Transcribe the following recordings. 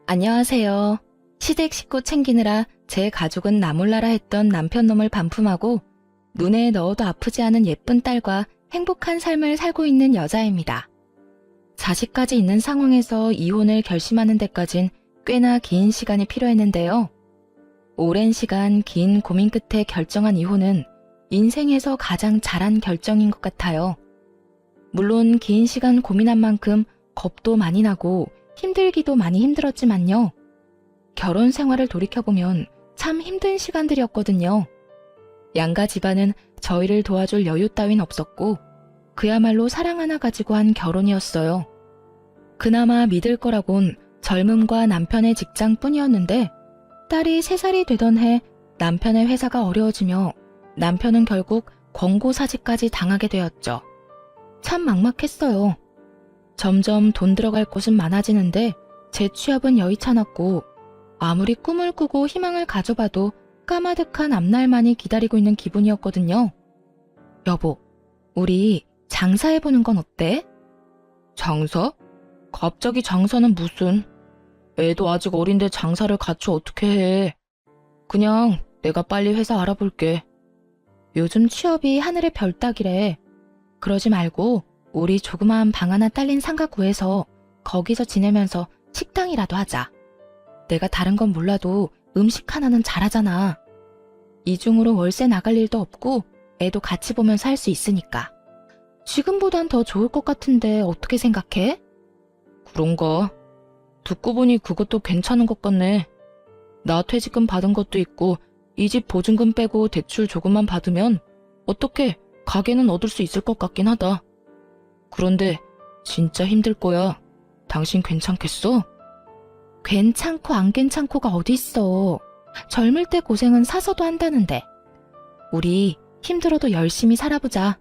안녕하세요. 시댁 식구 챙기느라 제 가족은 나몰라라 했던 남편 놈을 반품하고 눈에 넣어도 아프지 않은 예쁜 딸과 행복한 삶을 살고 있는 여자입니다. 자식까지 있는 상황에서 이혼을 결심하는 데까진 꽤나 긴 시간이 필요했는데요. 오랜 시간 긴 고민 끝에 결정한 이혼은 인생에서 가장 잘한 결정인 것 같아요. 물론 긴 시간 고민한 만큼 겁도 많이 나고 힘들기도 많이 힘들었지만요. 결혼 생활을 돌이켜보면 참 힘든 시간들이었거든요. 양가 집안은 저희를 도와줄 여유 따윈 없었고 그야말로 사랑 하나 가지고 한 결혼이었어요. 그나마 믿을 거라곤 젊음과 남편의 직장뿐이었는데 딸이 3살이 되던 해 남편의 회사가 어려워지며 남편은 결국 권고사직까지 당하게 되었죠. 참 막막했어요. 점점 돈 들어갈 곳은 많아지는데 제 취업은 여의찮았고 아무리 꿈을 꾸고 희망을 가져봐도 까마득한 앞날만이 기다리고 있는 기분이었거든요. 여보, 우리 장사해보는 건 어때? 장사? 갑자기 장사는 무슨? 애도 아직 어린데 장사를 같이 어떻게 해. 그냥 내가 빨리 회사 알아볼게. 요즘 취업이 하늘의 별 따기래. 그러지 말고 우리 조그마한 방 하나 딸린 상가 구해서 거기서 지내면서 식당이라도 하자. 내가 다른 건 몰라도 음식 하나는 잘하잖아. 이중으로 월세 나갈 일도 없고 애도 같이 보면서 할 수 있으니까. 지금보단 더 좋을 것 같은데 어떻게 생각해? 그런가? 듣고 보니 그것도 괜찮은 것 같네. 나 퇴직금 받은 것도 있고 이 집 보증금 빼고 대출 조금만 받으면 어떻게 가게는 얻을 수 있을 것 같긴 하다. 그런데 진짜 힘들 거야. 당신 괜찮겠어? 괜찮고 안 괜찮고가 어딨어. 젊을 때 고생은 사서도 한다는데. 우리 힘들어도 열심히 살아보자.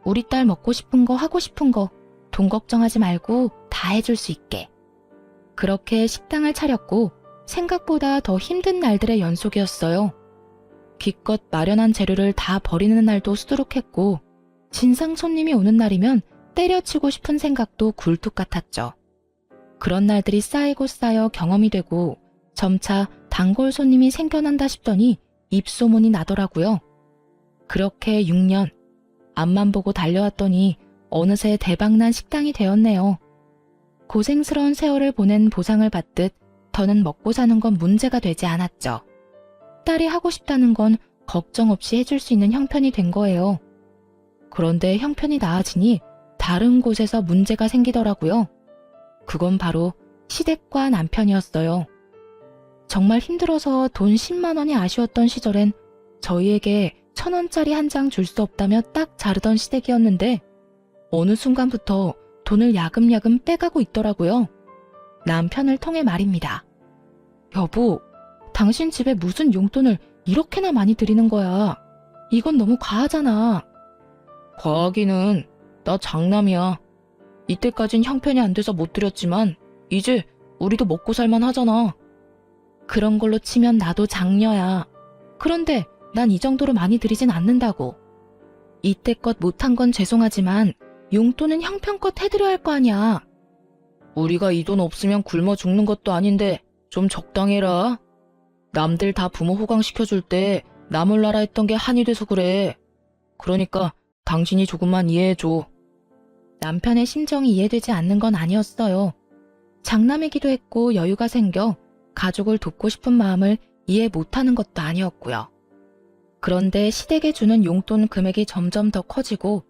우리 딸 먹고 싶은 거 하고 싶은 거 돈 걱정하지 말고 다 해줄 수 있게. 그렇게 식당을 차렸고 생각보다 더 힘든 날들의 연속이었어요. 기껏 마련한 재료를 다 버리는 날도 수두룩했고 진상 손님이 오는 날이면 때려치고 싶은 생각도 굴뚝 같았죠. 그런 날들이 쌓이고 쌓여 경험이 되고 점차 단골 손님이 생겨난다 싶더니 입소문이 나더라고요. 그렇게 6년, 앞만 보고 달려왔더니 어느새 대박난 식당이 되었네요. 고생스러운 세월을 보낸 보상을 받듯 더는 먹고 사는 건 문제가 되지 않았죠. 딸이 하고 싶다는 건 걱정 없이 해줄 수 있는 형편이 된 거예요. 그런데 형편이 나아지니 다른 곳에서 문제가 생기더라고요. 그건 바로 시댁과 남편이었어요. 정말 힘들어서 돈 10만 원이 아쉬웠던 시절엔 저희에게 1,000원짜리 한 장 줄 수 없다며 딱 자르던 시댁이었는데 어느 순간부터 돈을 야금야금 빼가고 있더라고요. 남편을 통해 말입니다. 여보, 당신 집에 무슨 용돈을 이렇게나 많이 드리는 거야. 이건 너무 과하잖아. 과하기는 나 장남이야. 이때까진 형편이 안 돼서 못 드렸지만 이제 우리도 먹고 살만 하잖아. 그런 걸로 치면 나도 장녀야. 그런데 난 이 정도로 많이 드리진 않는다고. 이때껏 못한 건 죄송하지만 용돈은 형편껏 해드려야 할 거 아니야. 우리가 이 돈 없으면 굶어 죽는 것도 아닌데 좀 적당해라. 남들 다 부모 호강시켜줄 때 나 몰라라 했던 게 한이 돼서 그래. 그러니까 당신이 조금만 이해해줘. 남편의 심정이 이해되지 않는 건 아니었어요. 장남이기도 했고 여유가 생겨 가족을 돕고 싶은 마음을 이해 못하는 것도 아니었고요. 그런데 시댁에 주는 용돈 금액이 점점 더 커지고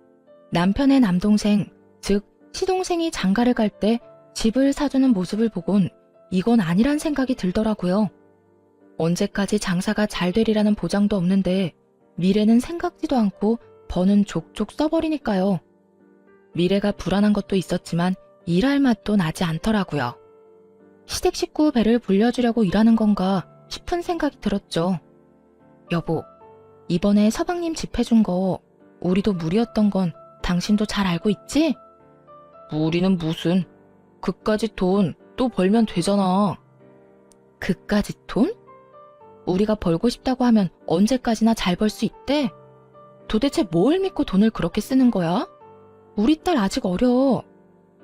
남편의 남동생, 즉 시동생이 장가를 갈 때 집을 사주는 모습을 보곤 이건 아니란 생각이 들더라고요. 언제까지 장사가 잘 되리라는 보장도 없는데 미래는 생각지도 않고 버는 족족 써버리니까요. 미래가 불안한 것도 있었지만 일할 맛도 나지 않더라고요. 시댁 식구 배를 불려주려고 일하는 건가 싶은 생각이 들었죠. 여보, 이번에 서방님 집 해준 거 우리도 무리였던 건 당신도 잘 알고 있지? 무리는 무슨. 그까짓 돈 또 벌면 되잖아. 그까짓 돈? 우리가 벌고 싶다고 하면 언제까지나 잘 벌 수 있대? 도대체 뭘 믿고 돈을 그렇게 쓰는 거야? 우리 딸 아직 어려.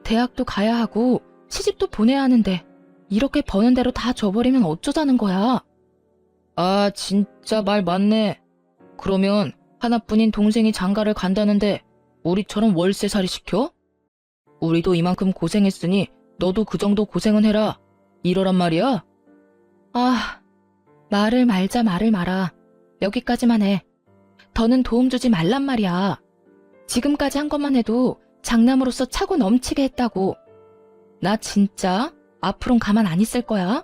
대학도 가야 하고 시집도 보내야 하는데 이렇게 버는 대로 다 줘버리면 어쩌자는 거야? 아, 진짜 말 맞네. 그러면 하나뿐인 동생이 장가를 간다는데 우리처럼 월세살이 시켜? 우리도 이만큼 고생했으니 너도 그 정도 고생은 해라. 이러란 말이야? 아, 말을 말자 말을 말아. 여기까지만 해. 더는 도움 주지 말란 말이야. 지금까지 한 것만 해도 장남으로서 차고 넘치게 했다고. 나 진짜 앞으론 가만 안 있을 거야.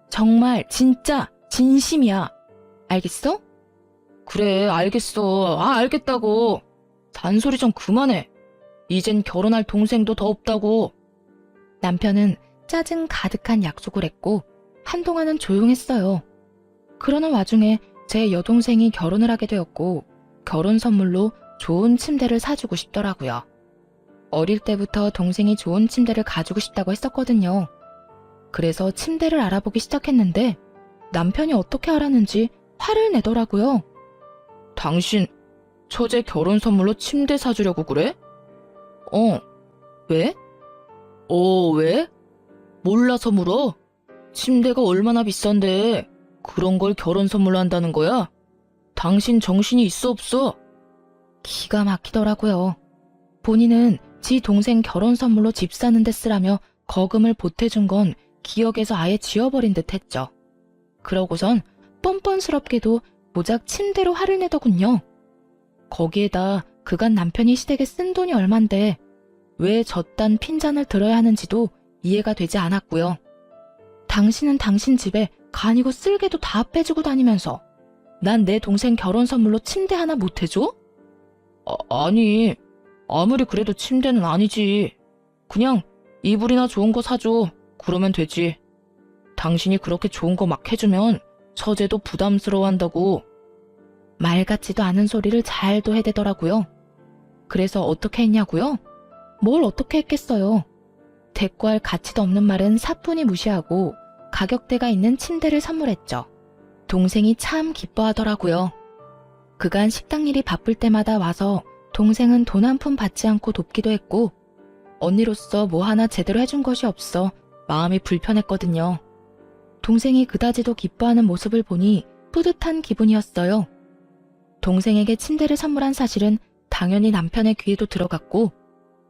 정말 진짜 진심이야. 알겠어? 그래, 알겠어. 아, 알겠다고. 잔소리 좀 그만해. 이젠 결혼할 동생도 더 없다고. 남편은 짜증 가득한 약속을 했고 한동안은 조용했어요. 그러는 와중에 제 여동생이 결혼을 하게 되었고 결혼 선물로 좋은 침대를 사주고 싶더라고요. 어릴 때부터 동생이 좋은 침대를 가지고 싶다고 했었거든요. 그래서 침대를 알아보기 시작했는데 남편이 어떻게 알았는지 화를 내더라고요. 당신 처제 결혼 선물로 침대 사주려고 그래? 왜? 왜? 몰라서 물어? 침대가 얼마나 비싼데 그런 걸 결혼 선물로 한다는 거야? 당신 정신이 있어 없어? 기가 막히더라고요. 본인은 지 동생 결혼 선물로 집 사는 데 쓰라며 거금을 보태준 건 기억에서 아예 지워버린 듯 했죠. 그러고선 뻔뻔스럽게도 모작 침대로 화를 내더군요. 거기에다 그간 남편이 시댁에 쓴 돈이 얼만데 왜 저딴 핀잔을 들어야 하는지도 이해가 되지 않았고요. 당신은 당신 집에 간이고 쓸개도 다 빼주고 다니면서 난 내 동생 결혼 선물로 침대 하나 못 해줘? 아니, 아무리 그래도 침대는 아니지. 그냥 이불이나 좋은 거 사줘. 그러면 되지. 당신이 그렇게 좋은 거 막 해주면 처제도 부담스러워한다고. 말 같지도 않은 소리를 잘도 해대더라고요. 그래서 어떻게 했냐고요? 뭘 어떻게 했겠어요. 대꾸할 가치도 없는 말은 사뿐히 무시하고 가격대가 있는 침대를 선물했죠. 동생이 참 기뻐하더라고요. 그간 식당 일이 바쁠 때마다 와서 동생은 돈 한 푼 받지 않고 돕기도 했고 언니로서 뭐 하나 제대로 해준 것이 없어 마음이 불편했거든요. 동생이 그다지도 기뻐하는 모습을 보니 뿌듯한 기분이었어요. 동생에게 침대를 선물한 사실은 당연히 남편의 귀에도 들어갔고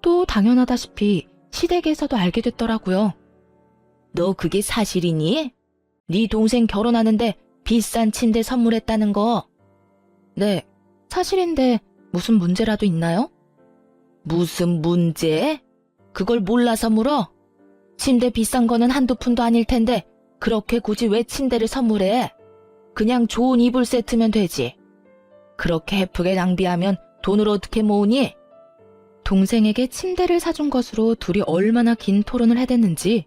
또 당연하다시피 시댁에서도 알게 됐더라고요. 너 그게 사실이니? 네 동생 결혼하는데 비싼 침대 선물했다는 거. 네, 사실인데 무슨 문제라도 있나요? 무슨 문제? 그걸 몰라서 물어? 침대 비싼 거는 한두 푼도 아닐 텐데 그렇게 굳이 왜 침대를 선물해? 그냥 좋은 이불 세트면 되지. 그렇게 헤프게 낭비하면 돈을 어떻게 모으니? 동생에게 침대를 사준 것으로 둘이 얼마나 긴 토론을 해댔는지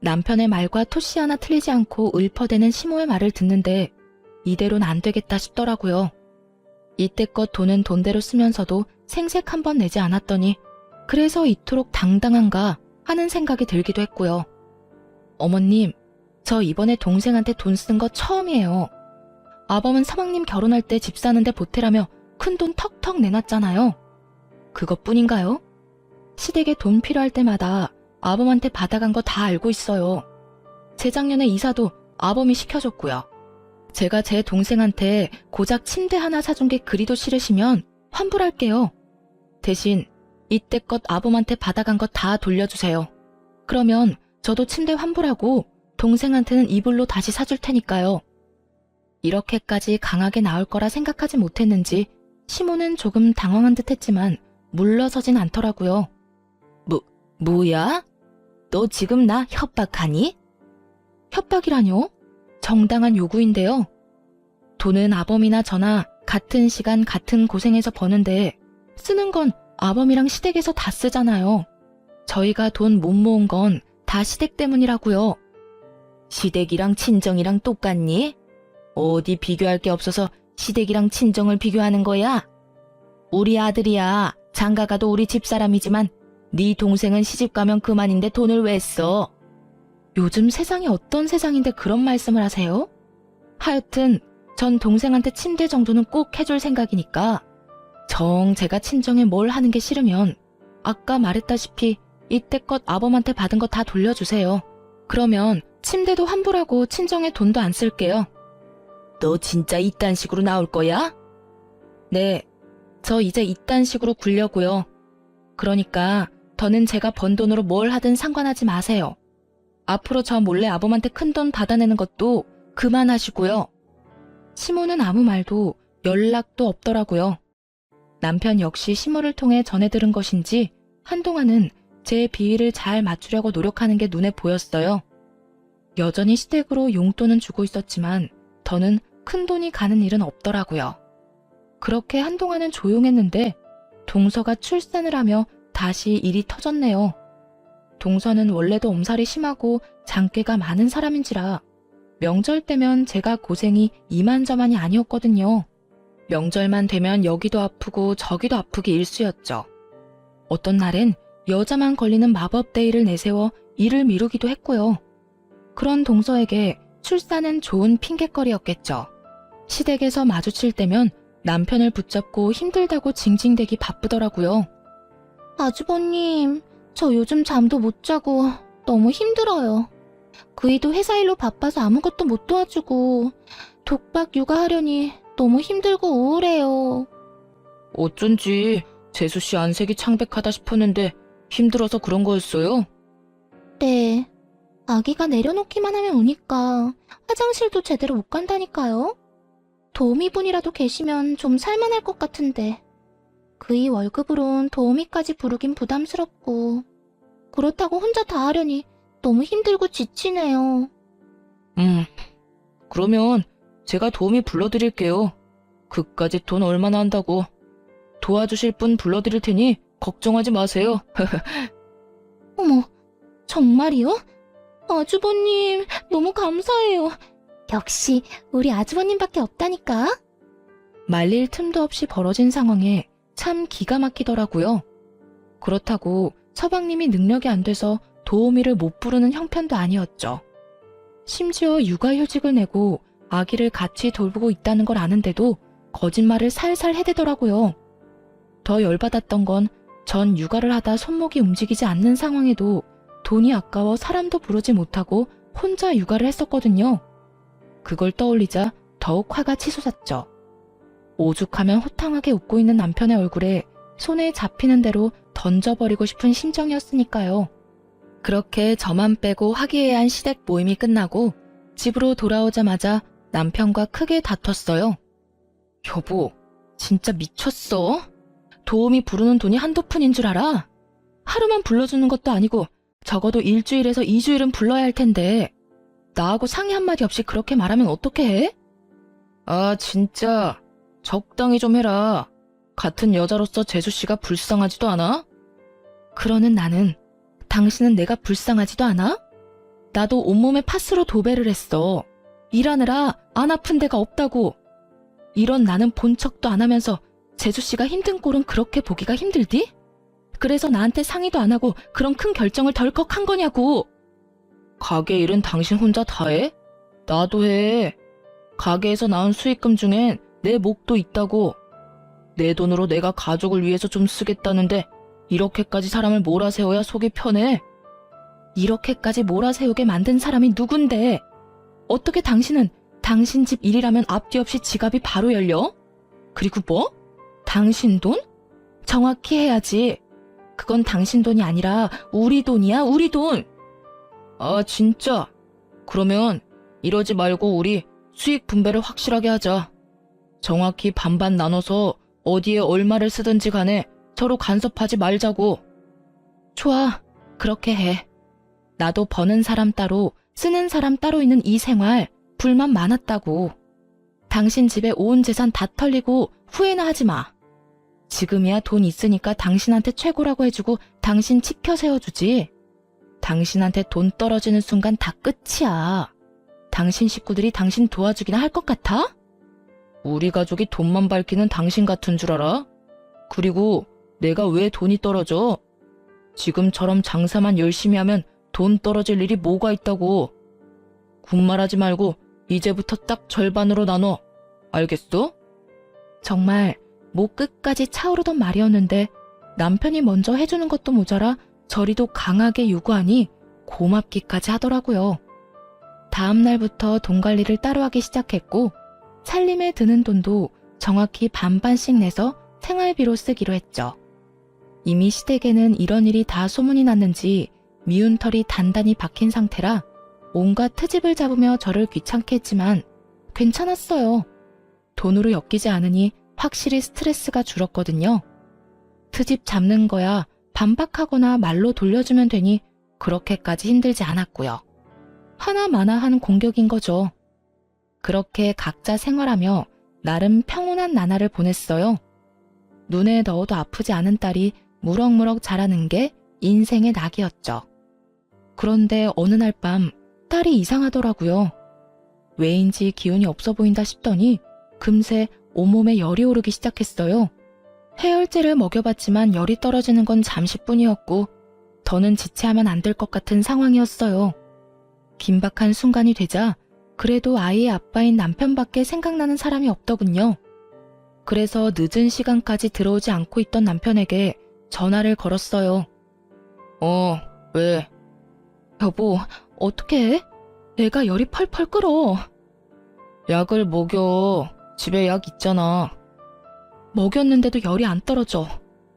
남편의 말과 토시 하나 틀리지 않고 읊어대는 시모의 말을 듣는데 이대로는 안 되겠다 싶더라고요. 이때껏 돈은 돈대로 쓰면서도 생색 한 번 내지 않았더니 그래서 이토록 당당한가 하는 생각이 들기도 했고요. 어머님, 저 이번에 동생한테 돈 쓴 거 처음이에요. 아범은 사방님 결혼할 때 집 사는데 보태라며 큰돈 턱턱 내놨잖아요. 그것뿐인가요? 시댁에 돈 필요할 때마다 아범한테 받아간 거 다 알고 있어요. 재작년에 이사도 아범이 시켜줬고요. 제가 제 동생한테 고작 침대 하나 사준 게 그리도 싫으시면 환불할게요. 대신 이때껏 아범한테 받아간 거 다 돌려주세요. 그러면 저도 침대 환불하고 동생한테는 이불로 다시 사줄 테니까요. 이렇게까지 강하게 나올 거라 생각하지 못했는지 시모는 조금 당황한 듯 했지만 물러서진 않더라고요. 뭐야? 너 지금 나 협박하니? 협박이라뇨? 정당한 요구인데요. 돈은 아범이나 저나 같은 시간 같은 고생해서 버는데 쓰는 건 아범이랑 시댁에서 다 쓰잖아요. 저희가 돈 못 모은 건 다 시댁 때문이라고요. 시댁이랑 친정이랑 똑같니? 어디 비교할 게 없어서 시댁이랑 친정을 비교하는 거야? 우리 아들이야. 장가가도 우리 집사람이지만 네 동생은 시집가면 그만인데 돈을 왜 써? 요즘 세상이 어떤 세상인데 그런 말씀을 하세요? 하여튼 전 동생한테 침대 정도는 꼭 해줄 생각이니까 정 제가 친정에 뭘 하는 게 싫으면 아까 말했다시피 이때껏 아범한테 받은 거 다 돌려주세요. 그러면 침대도 환불하고 친정에 돈도 안 쓸게요. 너 진짜 이딴 식으로 나올 거야? 네, 저 이제 이딴 식으로 굴려고요. 그러니까 더는 제가 번 돈으로 뭘 하든 상관하지 마세요. 앞으로 저 몰래 아범한테 큰돈 받아내는 것도 그만하시고요. 시모는 아무 말도 연락도 없더라고요. 남편 역시 시모를 통해 전해 들은 것인지 한동안은 제 비위를 잘 맞추려고 노력하는 게 눈에 보였어요. 여전히 시댁으로 용돈은 주고 있었지만 더는 큰돈이 가는 일은 없더라고요. 그렇게 한동안은 조용했는데 동서가 출산을 하며 다시 일이 터졌네요. 동서는 원래도 엄살이 심하고 장깨가 많은 사람인지라 명절 때면 제가 고생이 이만저만이 아니었거든요. 명절만 되면 여기도 아프고 저기도 아프기 일쑤였죠. 어떤 날엔 여자만 걸리는 마법 데이를 내세워 일을 미루기도 했고요. 그런 동서에게 출산은 좋은 핑곗거리였겠죠. 시댁에서 마주칠 때면 남편을 붙잡고 힘들다고 징징대기 바쁘더라고요. 아주버님, 저 요즘 잠도 못 자고 너무 힘들어요. 그이도 회사 일로 바빠서 아무것도 못 도와주고 독박 육아하려니 너무 힘들고 우울해요. 어쩐지 재수씨 안색이 창백하다 싶었는데 힘들어서 그런 거였어요? 네. 아기가 내려놓기만 하면 우니까 화장실도 제대로 못 간다니까요. 도우미분이라도 계시면 좀 살만할 것 같은데 그이 월급으론 도우미까지 부르긴 부담스럽고 그렇다고 혼자 다 하려니 너무 힘들고 지치네요. 그러면 제가 도우미 불러드릴게요. 그까짓 돈 얼마나 한다고. 도와주실 분 불러드릴 테니 걱정하지 마세요. 어머, 정말이요? 아주버님, 너무 감사해요. 역시 우리 아주버님밖에 없다니까. 말릴 틈도 없이 벌어진 상황에 참 기가 막히더라고요. 그렇다고 서방님이 능력이 안 돼서 도우미를 못 부르는 형편도 아니었죠. 심지어 육아휴직을 내고 아기를 같이 돌보고 있다는 걸 아는데도 거짓말을 살살 해대더라고요. 더 열받았던 건 전 육아를 하다 손목이 움직이지 않는 상황에도 돈이 아까워 사람도 부르지 못하고 혼자 육아를 했었거든요. 그걸 떠올리자 더욱 화가 치솟았죠. 오죽하면 호탕하게 웃고 있는 남편의 얼굴에 손에 잡히는 대로 던져버리고 싶은 심정이었으니까요. 그렇게 저만 빼고 화기애애한 시댁 모임이 끝나고 집으로 돌아오자마자 남편과 크게 다퉜어요. 여보, 진짜 미쳤어? 도우미 부르는 돈이 한두 푼인 줄 알아? 하루만 불러주는 것도 아니고 적어도 일주일에서 2주일은 불러야 할 텐데 나하고 상의 한마디 없이 그렇게 말하면 어떻게 해? 아, 진짜 적당히 좀 해라. 같은 여자로서 재수씨가 불쌍하지도 않아? 그러는 나는 당신은 내가 불쌍하지도 않아? 나도 온몸에 파스로 도배를 했어. 일하느라 안 아픈 데가 없다고. 이런 나는 본 척도 안 하면서 재수씨가 힘든 꼴은 그렇게 보기가 힘들디? 그래서 나한테 상의도 안 하고 그런 큰 결정을 덜컥 한 거냐고. 가게 일은 당신 혼자 다 해? 나도 해. 가게에서 나온 수익금 중엔 내 몫도 있다고. 내 돈으로 내가 가족을 위해서 좀 쓰겠다는데 이렇게까지 사람을 몰아세워야 속이 편해? 이렇게까지 몰아세우게 만든 사람이 누군데? 어떻게 당신은 당신 집 일이라면 앞뒤 없이 지갑이 바로 열려? 그리고 뭐? 당신 돈? 정확히 해야지. 그건 당신 돈이 아니라 우리 돈이야, 우리 돈. 아, 진짜? 그러면 이러지 말고 우리 수익 분배를 확실하게 하자. 정확히 반반 나눠서 어디에 얼마를 쓰든지 간에 서로 간섭하지 말자고. 좋아, 그렇게 해. 나도 버는 사람 따로 쓰는 사람 따로 있는 이 생활 불만 많았다고. 당신 집에 온 재산 다 털리고 후회나 하지 마. 지금이야 돈 있으니까 당신한테 최고라고 해주고 당신 치켜 세워주지. 당신한테 돈 떨어지는 순간 다 끝이야. 당신 식구들이 당신 도와주기나 할 것 같아? 우리 가족이 돈만 밝히는 당신 같은 줄 알아? 그리고 내가 왜 돈이 떨어져? 지금처럼 장사만 열심히 하면 돈 떨어질 일이 뭐가 있다고. 군말하지 말고 이제부터 딱 절반으로 나눠. 알겠어? 정말 목 끝까지 차오르던 말이었는데 남편이 먼저 해주는 것도 모자라 저리도 강하게 요구하니 고맙기까지 하더라고요. 다음 날부터 돈 관리를 따로 하기 시작했고 살림에 드는 돈도 정확히 반반씩 내서 생활비로 쓰기로 했죠. 이미 시댁에는 이런 일이 다 소문이 났는지 미운 털이 단단히 박힌 상태라 온갖 트집을 잡으며 저를 귀찮게 했지만 괜찮았어요. 돈으로 엮이지 않으니 확실히 스트레스가 줄었거든요. 트집 잡는 거야 반박하거나 말로 돌려주면 되니 그렇게까지 힘들지 않았고요. 하나마나한 공격인 거죠. 그렇게 각자 생활하며 나름 평온한 나날을 보냈어요. 눈에 넣어도 아프지 않은 딸이 무럭무럭 자라는 게 인생의 낙이었죠. 그런데 어느 날 밤 딸이 이상하더라고요. 왜인지 기운이 없어 보인다 싶더니 금세 온몸에 열이 오르기 시작했어요. 해열제를 먹여봤지만 열이 떨어지는 건 잠시뿐이었고 더는 지체하면 안 될 것 같은 상황이었어요. 긴박한 순간이 되자 그래도 아이의 아빠인 남편밖에 생각나는 사람이 없더군요. 그래서 늦은 시간까지 들어오지 않고 있던 남편에게 전화를 걸었어요. 왜? 여보, 어떻게 해? 애가 열이 펄펄 끓어. 약을 먹여. 집에 약 있잖아. 먹였는데도 열이 안 떨어져.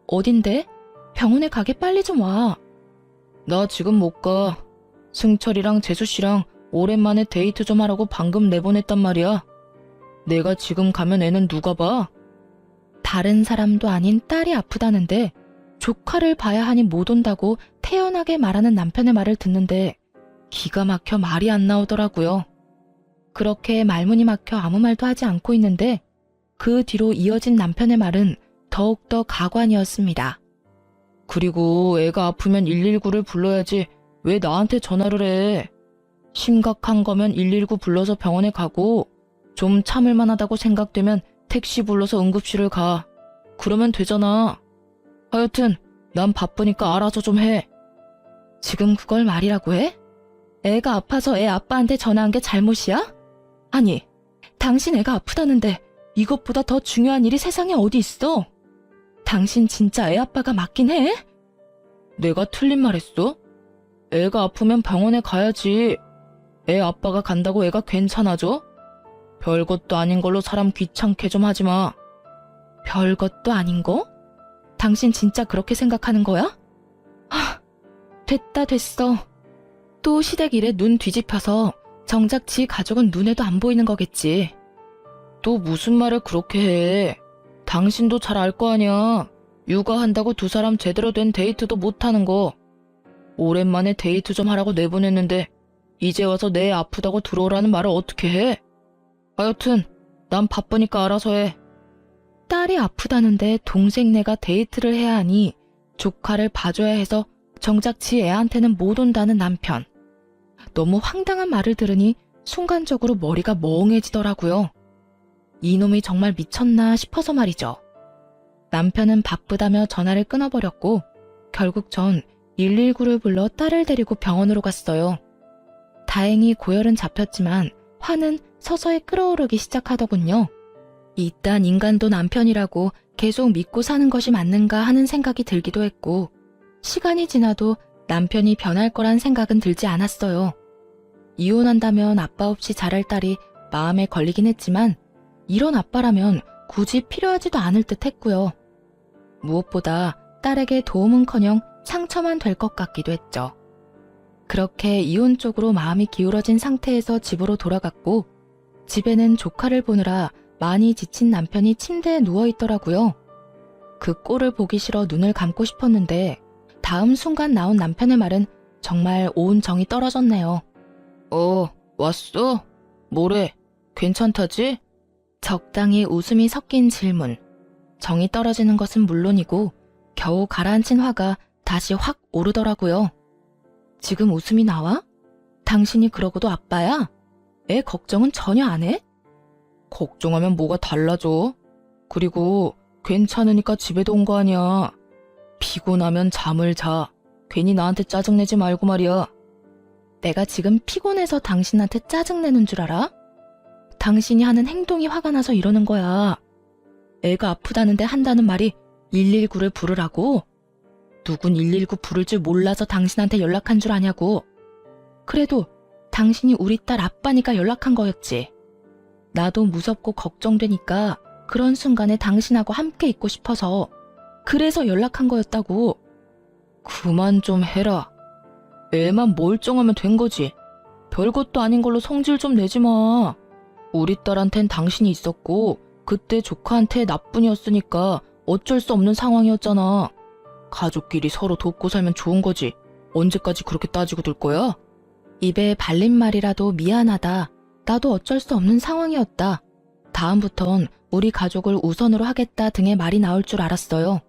어딘데? 병원에 가게 빨리 좀 와. 나 지금 못 가. 승철이랑 재수씨랑 오랜만에 데이트 좀 하라고 방금 내보냈단 말이야. 내가 지금 가면 애는 누가 봐? 다른 사람도 아닌 딸이 아프다는데 조카를 봐야 하니 못 온다고 태연하게 말하는 남편의 말을 듣는데 기가 막혀 말이 안 나오더라고요. 그렇게 말문이 막혀 아무 말도 하지 않고 있는데 그 뒤로 이어진 남편의 말은 더욱더 가관이었습니다. 그리고 애가 아프면 119를 불러야지 왜 나한테 전화를 해? 심각한 거면 119 불러서 병원에 가고 좀 참을 만하다고 생각되면 택시 불러서 응급실을 가. 그러면 되잖아. 하여튼 난 바쁘니까 알아서 좀 해. 지금 그걸 말이라고 해? 애가 아파서 애 아빠한테 전화한 게 잘못이야? 아니, 당신 애가 아프다는데 이것보다 더 중요한 일이 세상에 어디 있어? 당신 진짜 애 아빠가 맞긴 해? 내가 틀린 말 했어? 애가 아프면 병원에 가야지. 애 아빠가 간다고 애가 괜찮아져? 별것도 아닌 걸로 사람 귀찮게 좀 하지 마. 별것도 아닌 거? 당신 진짜 그렇게 생각하는 거야? 됐어. 또 시댁 일에 눈 뒤집혀서 정작 지 가족은 눈에도 안 보이는 거겠지. 또 무슨 말을 그렇게 해. 당신도 잘 알 거 아니야. 육아한다고 두 사람 제대로 된 데이트도 못하는 거. 오랜만에 데이트 좀 하라고 내보냈는데 이제 와서 내 아프다고 들어오라는 말을 어떻게 해? 하여튼 난 바쁘니까 알아서 해. 딸이 아프다는데 동생네가 데이트를 해야 하니 조카를 봐줘야 해서 정작 지 애한테는 못 온다는 남편. 너무 황당한 말을 들으니 순간적으로 머리가 멍해지더라고요. 이놈이 정말 미쳤나 싶어서 말이죠. 남편은 바쁘다며 전화를 끊어버렸고 결국 전 119를 불러 딸을 데리고 병원으로 갔어요. 다행히 고열은 잡혔지만 화는 서서히 끓어오르기 시작하더군요. 이딴 인간도 남편이라고 계속 믿고 사는 것이 맞는가 하는 생각이 들기도 했고 시간이 지나도 남편이 변할 거란 생각은 들지 않았어요. 이혼한다면 아빠 없이 자랄 딸이 마음에 걸리긴 했지만 이런 아빠라면 굳이 필요하지도 않을 듯 했고요. 무엇보다 딸에게 도움은커녕 상처만 될 것 같기도 했죠. 그렇게 이혼 쪽으로 마음이 기울어진 상태에서 집으로 돌아갔고 집에는 조카를 보느라 많이 지친 남편이 침대에 누워있더라고요. 그 꼴을 보기 싫어 눈을 감고 싶었는데 다음 순간 나온 남편의 말은 정말 온 정이 떨어졌네요. 왔어? 뭐래? 괜찮다지? 적당히 웃음이 섞인 질문. 정이 떨어지는 것은 물론이고 겨우 가라앉힌 화가 다시 확 오르더라고요. 지금 웃음이 나와? 당신이 그러고도 아빠야? 애 걱정은 전혀 안 해? 걱정하면 뭐가 달라져? 그리고 괜찮으니까 집에도 온 거 아니야. 피곤하면 잠을 자. 괜히 나한테 짜증내지 말고 말이야. 내가 지금 피곤해서 당신한테 짜증내는 줄 알아? 당신이 하는 행동이 화가 나서 이러는 거야. 애가 아프다는데 한다는 말이 119를 부르라고? 누군 119 부를 줄 몰라서 당신한테 연락한 줄 아냐고. 그래도 당신이 우리 딸 아빠니까 연락한 거였지. 나도 무섭고 걱정되니까 그런 순간에 당신하고 함께 있고 싶어서 그래서 연락한 거였다고. 그만 좀 해라. 애만 멀쩡하면 된 거지. 별것도 아닌 걸로 성질 좀 내지 마. 우리 딸한텐 당신이 있었고 그때 조카한테 나뿐이었으니까 어쩔 수 없는 상황이었잖아. 가족끼리 서로 돕고 살면 좋은 거지. 언제까지 그렇게 따지고 둘 거야? 입에 발린 말이라도 미안하다. 나도 어쩔 수 없는 상황이었다. 다음부턴 우리 가족을 우선으로 하겠다 등의 말이 나올 줄 알았어요.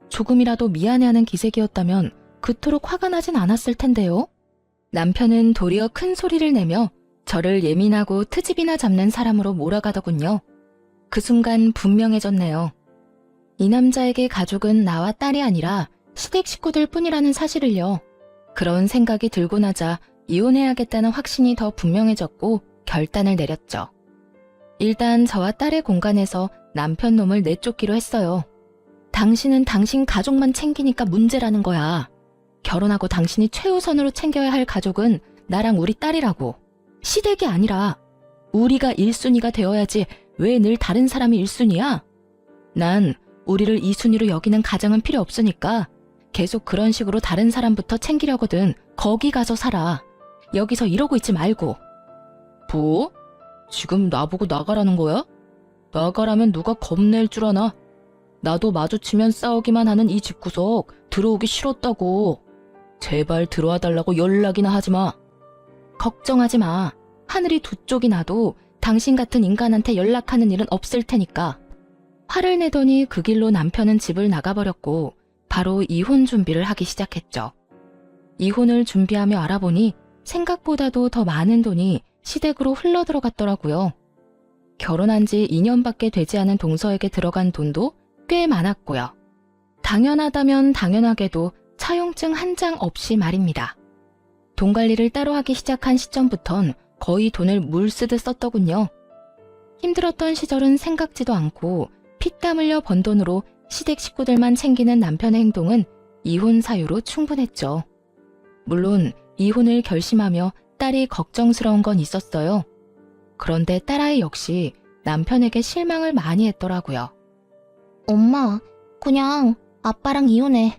조금이라도 미안해하는 기색이었다면 그토록 화가 나진 않았을 텐데요. 남편은 도리어 큰 소리를 내며 저를 예민하고 트집이나 잡는 사람으로 몰아가더군요. 그 순간 분명해졌네요. 이 남자에게 가족은 나와 딸이 아니라 시댁 식구들 뿐이라는 사실을요. 그런 생각이 들고 나자 이혼해야겠다는 확신이 더 분명해졌고 결단을 내렸죠. 일단 저와 딸의 공간에서 남편 놈을 내쫓기로 했어요. 당신은 당신 가족만 챙기니까 문제라는 거야. 결혼하고 당신이 최우선으로 챙겨야 할 가족은 나랑 우리 딸이라고. 시댁이 아니라 우리가 1순위가 되어야지 왜 늘 다른 사람이 1순위야? 난 우리를 2순위로 여기는 가정은 필요 없으니까 계속 그런 식으로 다른 사람부터 챙기려거든. 거기 가서 살아. 여기서 이러고 있지 말고. 뭐? 지금 나보고 나가라는 거야? 나가라면 누가 겁낼 줄 아나? 나도 마주치면 싸우기만 하는 이 집구석 들어오기 싫었다고. 제발 들어와 달라고 연락이나 하지 마. 걱정하지 마. 하늘이 두 쪽이 나도 당신 같은 인간한테 연락하는 일은 없을 테니까. 화를 내더니 그 길로 남편은 집을 나가버렸고 바로 이혼 준비를 하기 시작했죠. 이혼을 준비하며 알아보니 생각보다도 더 많은 돈이 시댁으로 흘러들어갔더라고요. 결혼한 지 2년밖에 되지 않은 동서에게 들어간 돈도 꽤 많았고요. 당연하다면 당연하게도 차용증 한 장 없이 말입니다. 돈 관리를 따로 하기 시작한 시점부턴 거의 돈을 물 쓰듯 썼더군요. 힘들었던 시절은 생각지도 않고 피땀 흘려 번 돈으로 시댁 식구들만 챙기는 남편의 행동은 이혼 사유로 충분했죠. 물론 이혼을 결심하며 딸이 걱정스러운 건 있었어요. 그런데 딸아이 역시 남편에게 실망을 많이 했더라고요. 엄마, 그냥 아빠랑 이혼해.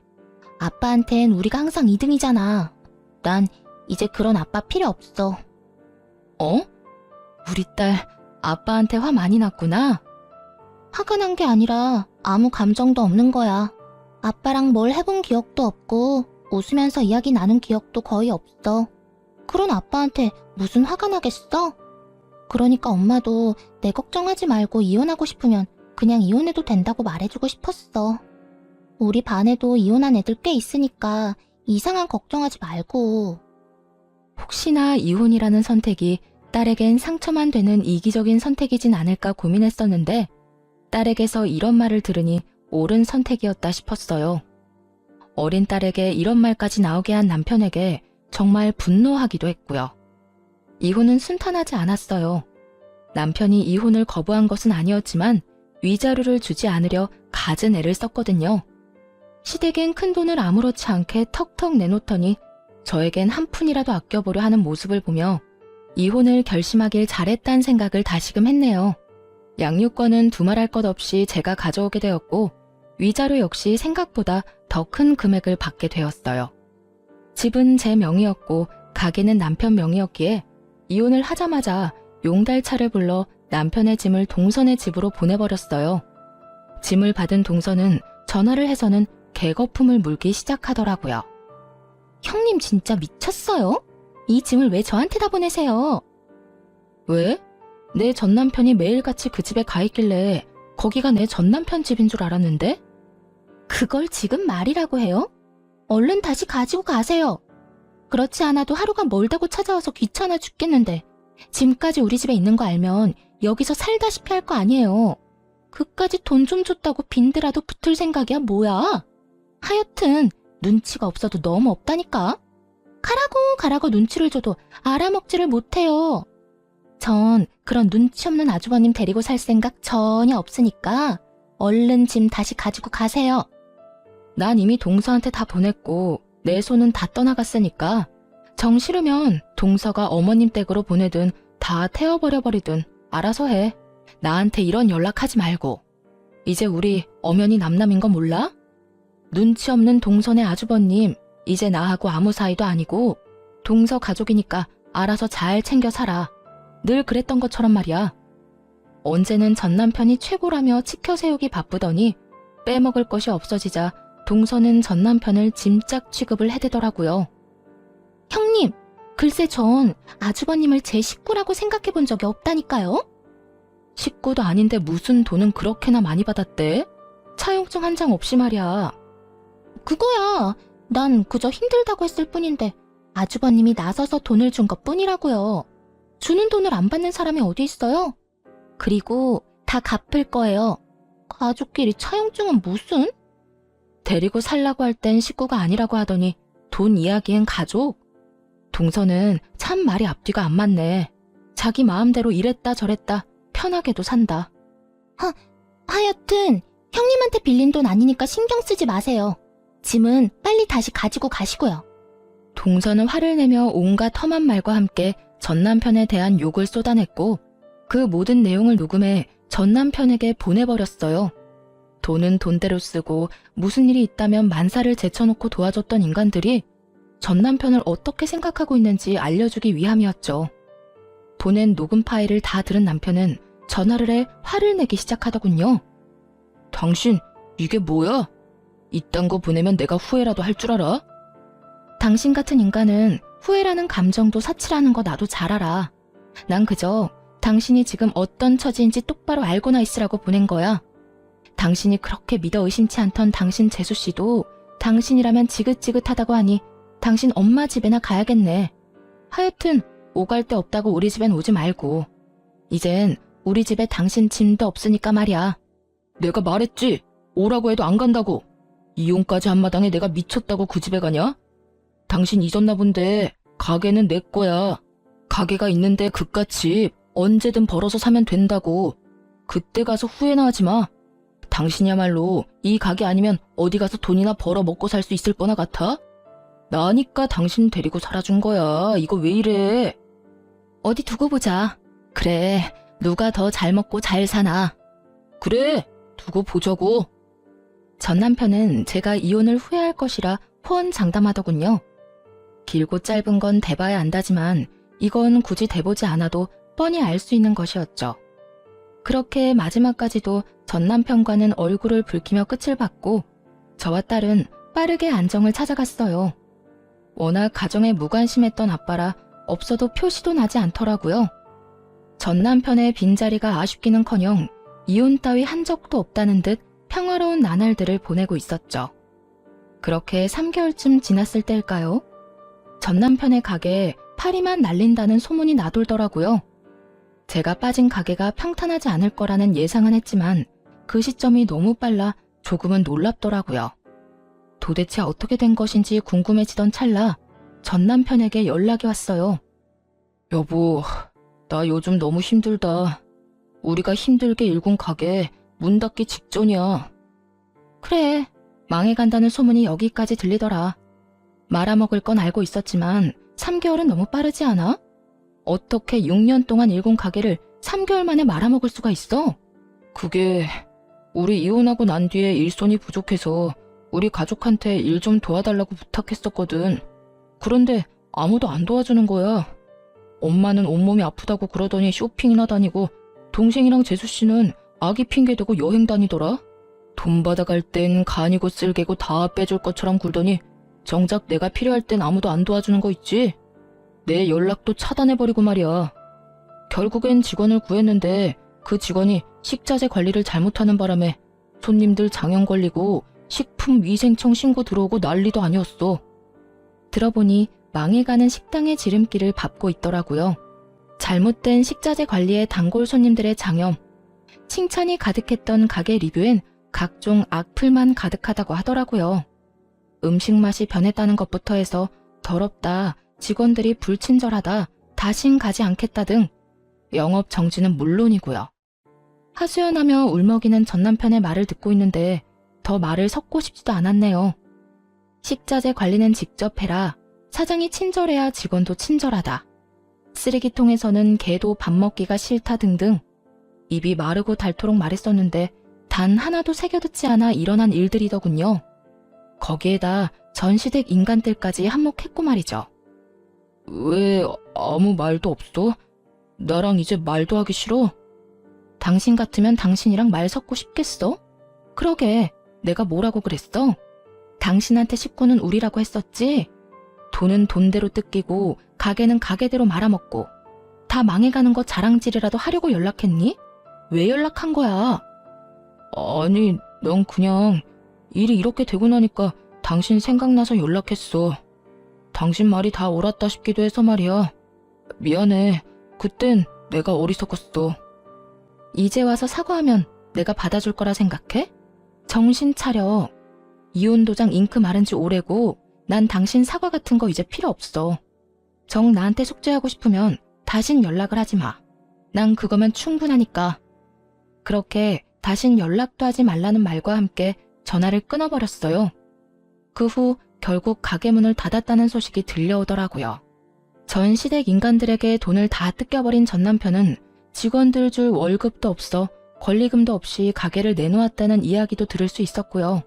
아빠한텐 우리가 항상 2등이잖아. 난 이제 그런 아빠 필요 없어. 어? 우리 딸 아빠한테 화 많이 났구나? 화가 난 게 아니라 아무 감정도 없는 거야. 아빠랑 뭘 해본 기억도 없고 웃으면서 이야기 나눈 기억도 거의 없어. 그런 아빠한테 무슨 화가 나겠어? 그러니까 엄마도 내 걱정하지 말고 이혼하고 싶으면 그냥 이혼해도 된다고 말해주고 싶었어. 우리 반에도 이혼한 애들 꽤 있으니까 이상한 걱정하지 말고. 혹시나 이혼이라는 선택이 딸에겐 상처만 되는 이기적인 선택이진 않을까 고민했었는데 딸에게서 이런 말을 들으니 옳은 선택이었다 싶었어요. 어린 딸에게 이런 말까지 나오게 한 남편에게 정말 분노하기도 했고요. 이혼은 순탄하지 않았어요. 남편이 이혼을 거부한 것은 아니었지만 위자료를 주지 않으려 갖은 애를 썼거든요. 시댁엔 큰돈을 아무렇지 않게 턱턱 내놓더니 저에겐 한 푼이라도 아껴보려 하는 모습을 보며 이혼을 결심하길 잘했다는 생각을 다시금 했네요. 양육권은 두말할 것 없이 제가 가져오게 되었고 위자료 역시 생각보다 더 큰 금액을 받게 되었어요. 집은 제 명의였고 가게는 남편 명의였기에 이혼을 하자마자 용달차를 불러 남편의 짐을 동선의 집으로 보내버렸어요. 짐을 받은 동선은 전화를 해서는 개거품을 물기 시작하더라고요. 형님 진짜 미쳤어요? 이 짐을 왜 저한테다 보내세요? 왜? 내 전남편이 매일같이 그 집에 가 있길래 거기가 내 전남편 집인 줄 알았는데? 그걸 지금 말이라고 해요? 얼른 다시 가지고 가세요. 그렇지 않아도 하루가 멀다고 찾아와서 귀찮아 죽겠는데 짐까지 우리 집에 있는 거 알면 여기서 살다시피 할 거 아니에요. 그까지 돈 좀 줬다고 빈대라도 붙을 생각이야 뭐야? 하여튼 눈치가 없어도 너무 없다니까. 가라고 눈치를 줘도 알아먹지를 못해요. 전 그런 눈치 없는 아주버님 데리고 살 생각 전혀 없으니까 얼른 짐 다시 가지고 가세요. 난 이미 동서한테 다 보냈고 내 손은 다 떠나갔으니까 정 싫으면 동서가 어머님 댁으로 보내든 다 태워버려버리든 알아서 해. 나한테 이런 연락하지 말고. 이제 우리 엄연히 남남인 거 몰라? 눈치 없는 동선의 아주버님, 이제 나하고 아무 사이도 아니고 동서 가족이니까 알아서 잘 챙겨 살아. 늘 그랬던 것처럼 말이야. 언제는 전 남편이 최고라며 치켜 세우기 바쁘더니 빼먹을 것이 없어지자 동서는 전 남편을 짐짝 취급을 해대더라고요. 형님, 글쎄 전 아주버님을 제 식구라고 생각해 본 적이 없다니까요? 식구도 아닌데 무슨 돈은 그렇게나 많이 받았대? 차용증 한 장 없이 말이야. 그거야. 난 그저 힘들다고 했을 뿐인데 아주버님이 나서서 돈을 준 것뿐이라고요. 주는 돈을 안 받는 사람이 어디 있어요? 그리고 다 갚을 거예요. 가족끼리 차용증은 무슨? 데리고 살라고 할 땐 식구가 아니라고 하더니 돈 이야기엔 가족? 동서는 참 말이 앞뒤가 안 맞네. 자기 마음대로 이랬다 저랬다 편하게도 산다. 하여튼 형님한테 빌린 돈 아니니까 신경 쓰지 마세요. 짐은 빨리 다시 가지고 가시고요. 동서는 화를 내며 온갖 험한 말과 함께 전 남편에 대한 욕을 쏟아냈고 그 모든 내용을 녹음해 전 남편에게 보내버렸어요. 돈은 돈대로 쓰고 무슨 일이 있다면 만사를 제쳐놓고 도와줬던 인간들이 전 남편을 어떻게 생각하고 있는지 알려주기 위함이었죠. 보낸 녹음 파일을 다 들은 남편은 전화를 해 화를 내기 시작하더군요. 당신 이게 뭐야? 이딴 거 보내면 내가 후회라도 할 줄 알아? 당신 같은 인간은 후회라는 감정도 사치라는 거 나도 잘 알아. 난 그저 당신이 지금 어떤 처지인지 똑바로 알고나 있으라고 보낸 거야. 당신이 그렇게 믿어 의심치 않던 당신 재수씨도 당신이라면 지긋지긋하다고 하니 당신 엄마 집에나 가야겠네. 하여튼 오갈 데 없다고 우리 집엔 오지 말고. 이젠 우리 집에 당신 짐도 없으니까 말이야. 내가 말했지. 오라고 해도 안 간다고. 이혼까지 한 마당에 내가 미쳤다고 그 집에 가냐? 당신 잊었나 본데 가게는 내 거야. 가게가 있는데 그깟 집 언제든 벌어서 사면 된다고. 그때 가서 후회나 하지 마. 당신이야말로 이 가게 아니면 어디 가서 돈이나 벌어 먹고 살 수 있을 거나 같아? 나니까 당신 데리고 살아준 거야. 이거 왜 이래? 어디 두고 보자. 그래, 누가 더 잘 먹고 잘 사나. 그래, 두고 보자고. 전 남편은 제가 이혼을 후회할 것이라 호언장담하더군요. 길고 짧은 건 대봐야 안다지만 이건 굳이 대보지 않아도 뻔히 알 수 있는 것이었죠. 그렇게 마지막까지도 전 남편과는 얼굴을 붉히며 끝을 봤고 저와 딸은 빠르게 안정을 찾아갔어요. 워낙 가정에 무관심했던 아빠라 없어도 표시도 나지 않더라고요. 전 남편의 빈자리가 아쉽기는커녕 이혼 따위 한 적도 없다는 듯 평화로운 나날들을 보내고 있었죠. 그렇게 3개월쯤 지났을 때일까요? 전 남편의 가게에 파리만 날린다는 소문이 나돌더라고요. 제가 빠진 가게가 평탄하지 않을 거라는 예상은 했지만 그 시점이 너무 빨라 조금은 놀랍더라고요. 도대체 어떻게 된 것인지 궁금해지던 찰나 전 남편에게 연락이 왔어요. 여보, 나 요즘 너무 힘들다. 우리가 힘들게 일군 가게 문 닫기 직전이야. 그래, 망해간다는 소문이 여기까지 들리더라. 말아먹을 건 알고 있었지만 3개월은 너무 빠르지 않아? 어떻게 6년 동안 일군 가게를 3개월 만에 말아먹을 수가 있어? 그게 우리 이혼하고 난 뒤에 일손이 부족해서 우리 가족한테 일 좀 도와달라고 부탁했었거든. 그런데 아무도 안 도와주는 거야. 엄마는 온몸이 아프다고 그러더니 쇼핑이나 다니고 동생이랑 재수씨는 아기 핑계대고 여행 다니더라. 돈 받아갈 땐 간이고 쓸개고 다 빼줄 것처럼 굴더니 정작 내가 필요할 땐 아무도 안 도와주는 거 있지? 내 연락도 차단해버리고 말이야. 결국엔 직원을 구했는데 그 직원이 식자재 관리를 잘못하는 바람에 손님들 장염 걸리고 식품위생청 신고 들어오고 난리도 아니었어. 들어보니 망해가는 식당의 지름길을 밟고 있더라고요. 잘못된 식자재 관리에 단골 손님들의 장염, 칭찬이 가득했던 가게 리뷰엔 각종 악플만 가득하다고 하더라고요. 음식 맛이 변했다는 것부터 해서 더럽다, 직원들이 불친절하다, 다신 가지 않겠다 등 영업 정지는 물론이고요. 하소연하며 울먹이는 전 남편의 말을 듣고 있는데 더 말을 섞고 싶지도 않았네요. 식자재 관리는 직접 해라. 사장이 친절해야 직원도 친절하다. 쓰레기통에서는 개도 밥 먹기가 싫다 등등 입이 마르고 닳도록 말했었는데 단 하나도 새겨듣지 않아 일어난 일들이더군요. 거기에다 전시댁 인간들까지 한몫했고 말이죠. 왜 아무 말도 없어? 나랑 이제 말도 하기 싫어? 당신 같으면 당신이랑 말 섞고 싶겠어? 그러게, 내가 뭐라고 그랬어? 당신한테 식구는 우리라고 했었지? 돈은 돈대로 뜯기고 가게는 가게대로 말아먹고 다 망해가는 거 자랑질이라도 하려고 연락했니? 왜 연락한 거야? 아니, 넌 그냥 일이 이렇게 되고 나니까 당신 생각나서 연락했어. 당신 말이 다 옳았다 싶기도 해서 말이야. 미안해. 그땐 내가 어리석었어. 이제 와서 사과하면 내가 받아줄 거라 생각해? 정신 차려. 이혼도장 잉크 마른 지 오래고 난 당신 사과 같은 거 이제 필요 없어. 정 나한테 속죄하고 싶으면 다신 연락을 하지 마. 난 그거면 충분하니까. 그렇게 다신 연락도 하지 말라는 말과 함께 전화를 끊어버렸어요. 그 후 결국 가게 문을 닫았다는 소식이 들려오더라고요. 전 시댁 인간들에게 돈을 다 뜯겨버린 전 남편은 직원들 줄 월급도 없어 권리금도 없이 가게를 내놓았다는 이야기도 들을 수 있었고요.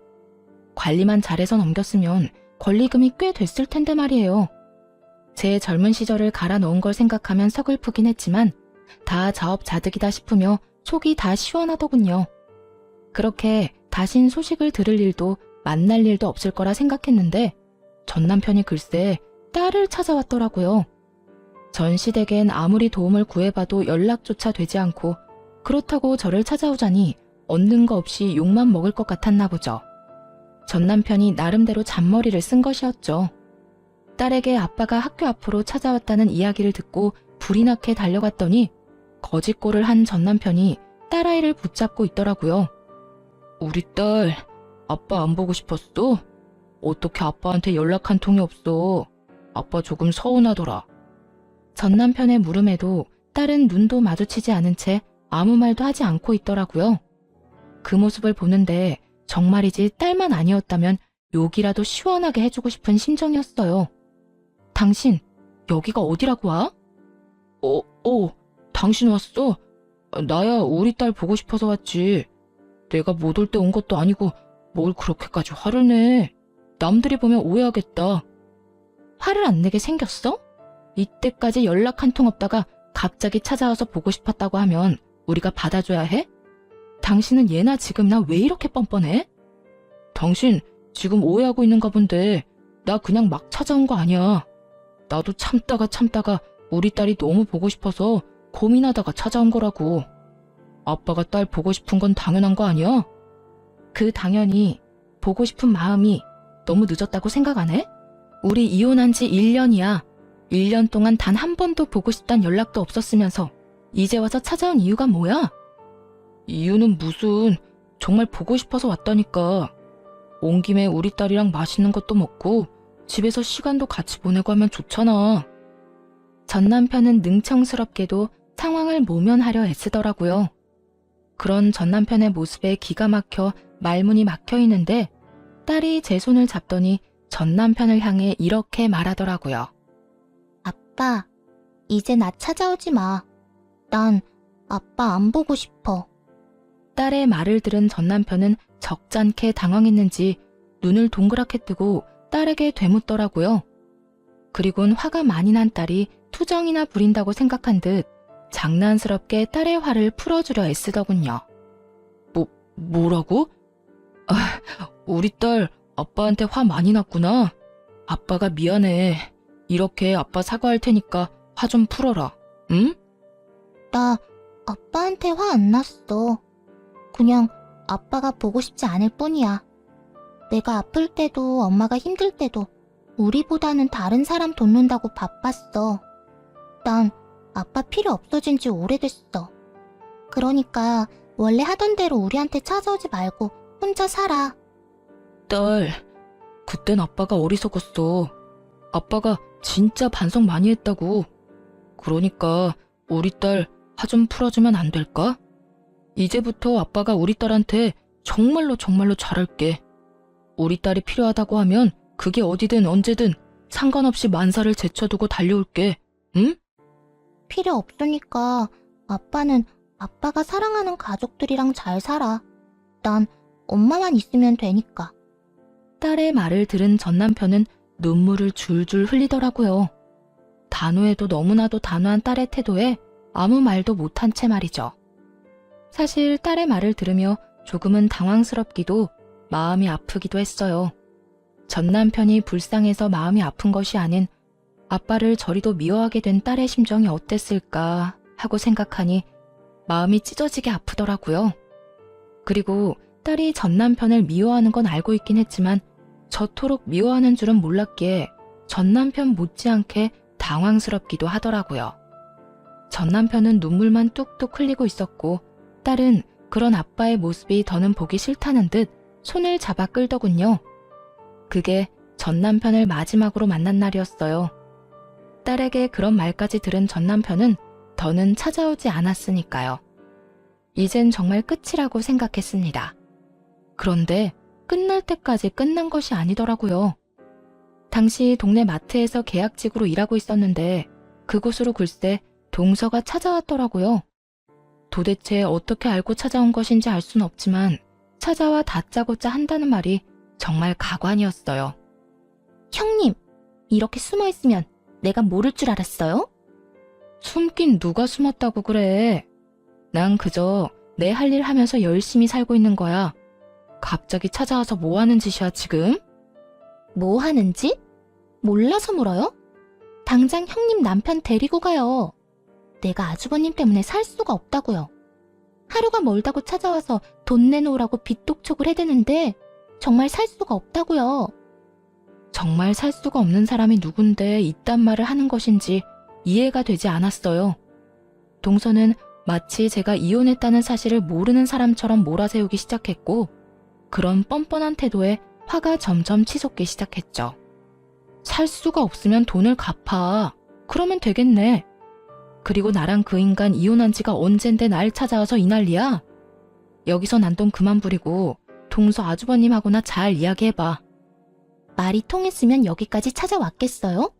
관리만 잘해서 넘겼으면 권리금이 꽤 됐을 텐데 말이에요. 제 젊은 시절을 갈아 넣은 걸 생각하면 서글프긴 했지만 다 자업자득이다 싶으며 속이 다 시원하더군요. 그렇게 다신 소식을 들을 일도 만날 일도 없을 거라 생각했는데 전 남편이 글쎄 딸을 찾아왔더라고요. 전 시댁엔 아무리 도움을 구해봐도 연락조차 되지 않고 그렇다고 저를 찾아오자니 얻는 거 없이 욕만 먹을 것 같았나 보죠. 전 남편이 나름대로 잔머리를 쓴 것이었죠. 딸에게 아빠가 학교 앞으로 찾아왔다는 이야기를 듣고 불이 나게 달려갔더니 거짓골을 한 전 남편이 딸아이를 붙잡고 있더라고요. 우리 딸, 아빠 안 보고 싶었어? 어떻게 아빠한테 연락 한 통이 없어? 아빠 조금 서운하더라. 전 남편의 물음에도 딸은 눈도 마주치지 않은 채 아무 말도 하지 않고 있더라고요. 그 모습을 보는데 정말이지 딸만 아니었다면 욕이라도 시원하게 해주고 싶은 심정이었어요. 당신, 여기가 어디라고 와? 당신 왔어? 나야 우리 딸 보고 싶어서 왔지. 내가 못 올 때 온 것도 아니고 뭘 그렇게까지 화를 내. 남들이 보면 오해하겠다. 화를 안 내게 생겼어? 이때까지 연락 한 통 없다가 갑자기 찾아와서 보고 싶었다고 하면 우리가 받아줘야 해? 당신은 예나 지금이나 왜 이렇게 뻔뻔해? 당신 지금 오해하고 있는가 본데 나 그냥 막 찾아온 거 아니야. 나도 참다가 우리 딸이 너무 보고 싶어서 고민하다가 찾아온 거라고. 아빠가 딸 보고 싶은 건 당연한 거 아니야? 그 당연히 보고 싶은 마음이 너무 늦었다고 생각 안 해? 우리 이혼한 지 1년이야. 1년 동안 단 한 번도 보고 싶단 연락도 없었으면서 이제 와서 찾아온 이유가 뭐야? 이유는 무슨, 정말 보고 싶어서 왔다니까. 온 김에 우리 딸이랑 맛있는 것도 먹고 집에서 시간도 같이 보내고 하면 좋잖아. 전 남편은 능청스럽게도 상황을 모면하려 애쓰더라고요. 그런 전 남편의 모습에 기가 막혀 말문이 막혀 있는데 딸이 제 손을 잡더니 전 남편을 향해 이렇게 말하더라고요. 아빠, 이제 나 찾아오지 마. 난 아빠 안 보고 싶어. 딸의 말을 들은 전 남편은 적잖게 당황했는지 눈을 동그랗게 뜨고 딸에게 되묻더라고요. 그리곤 화가 많이 난 딸이 투정이나 부린다고 생각한 듯 장난스럽게 딸의 화를 풀어주려 애쓰더군요. 뭐라고? 우리 딸 아빠한테 화 많이 났구나. 아빠가 미안해. 이렇게 아빠 사과할 테니까 화 좀 풀어라. 응? 나 아빠한테 화 안 났어. 그냥 아빠가 보고 싶지 않을 뿐이야. 내가 아플 때도 엄마가 힘들 때도 우리보다는 다른 사람 돕는다고 바빴어. 난 아빠 필요 없어진 지 오래됐어. 그러니까 원래 하던 대로 우리한테 찾아오지 말고 혼자 살아. 딸, 그땐 아빠가 어리석었어. 아빠가 진짜 반성 많이 했다고. 그러니까 우리 딸 화 좀 풀어주면 안 될까? 이제부터 아빠가 우리 딸한테 정말로 잘할게. 우리 딸이 필요하다고 하면 그게 어디든 언제든 상관없이 만사를 제쳐두고 달려올게. 응? 필요 없으니까 아빠는 아빠가 사랑하는 가족들이랑 잘 살아. 난 엄마만 있으면 되니까. 딸의 말을 들은 전 남편은 눈물을 줄줄 흘리더라고요. 단호해도 너무나도 단호한 딸의 태도에 아무 말도 못한 채 말이죠. 사실 딸의 말을 들으며 조금은 당황스럽기도 마음이 아프기도 했어요. 전 남편이 불쌍해서 마음이 아픈 것이 아닌 아빠를 저리도 미워하게 된 딸의 심정이 어땠을까 하고 생각하니 마음이 찢어지게 아프더라고요. 그리고 딸이 전 남편을 미워하는 건 알고 있긴 했지만 저토록 미워하는 줄은 몰랐기에 전 남편 못지않게 당황스럽기도 하더라고요. 전 남편은 눈물만 뚝뚝 흘리고 있었고 딸은 그런 아빠의 모습이 더는 보기 싫다는 듯 손을 잡아 끌더군요. 그게 전 남편을 마지막으로 만난 날이었어요. 딸에게 그런 말까지 들은 전 남편은 더는 찾아오지 않았으니까요. 이젠 정말 끝이라고 생각했습니다. 그런데 끝날 때까지 끝난 것이 아니더라고요. 당시 동네 마트에서 계약직으로 일하고 있었는데 그곳으로 글쎄 동서가 찾아왔더라고요. 도대체 어떻게 알고 찾아온 것인지 알 순 없지만 찾아와 다짜고짜 한다는 말이 정말 가관이었어요. 형님, 이렇게 숨어 있으면 내가 모를 줄 알았어요? 숨긴 누가 숨었다고 그래. 난 그저 내 할 일 하면서 열심히 살고 있는 거야. 갑자기 찾아와서 뭐 하는 짓이야 지금? 뭐 하는 짓? 몰라서 물어요? 당장 형님 남편 데리고 가요. 내가 아주버님 때문에 살 수가 없다고요. 하루가 멀다고 찾아와서 돈 내놓으라고 빚독촉을 해대는데 정말 살 수가 없다고요. 정말 살 수가 없는 사람이 누군데 이딴 말을 하는 것인지 이해가 되지 않았어요. 동서는 마치 제가 이혼했다는 사실을 모르는 사람처럼 몰아세우기 시작했고 그런 뻔뻔한 태도에 화가 점점 치솟기 시작했죠. 살 수가 없으면 돈을 갚아. 그러면 되겠네. 그리고 나랑 그 인간 이혼한 지가 언젠데 날 찾아와서 이 난리야? 여기서 난동 그만 부리고 동서 아주버님하고나 잘 이야기해봐. 말이 통했으면 여기까지 찾아왔겠어요?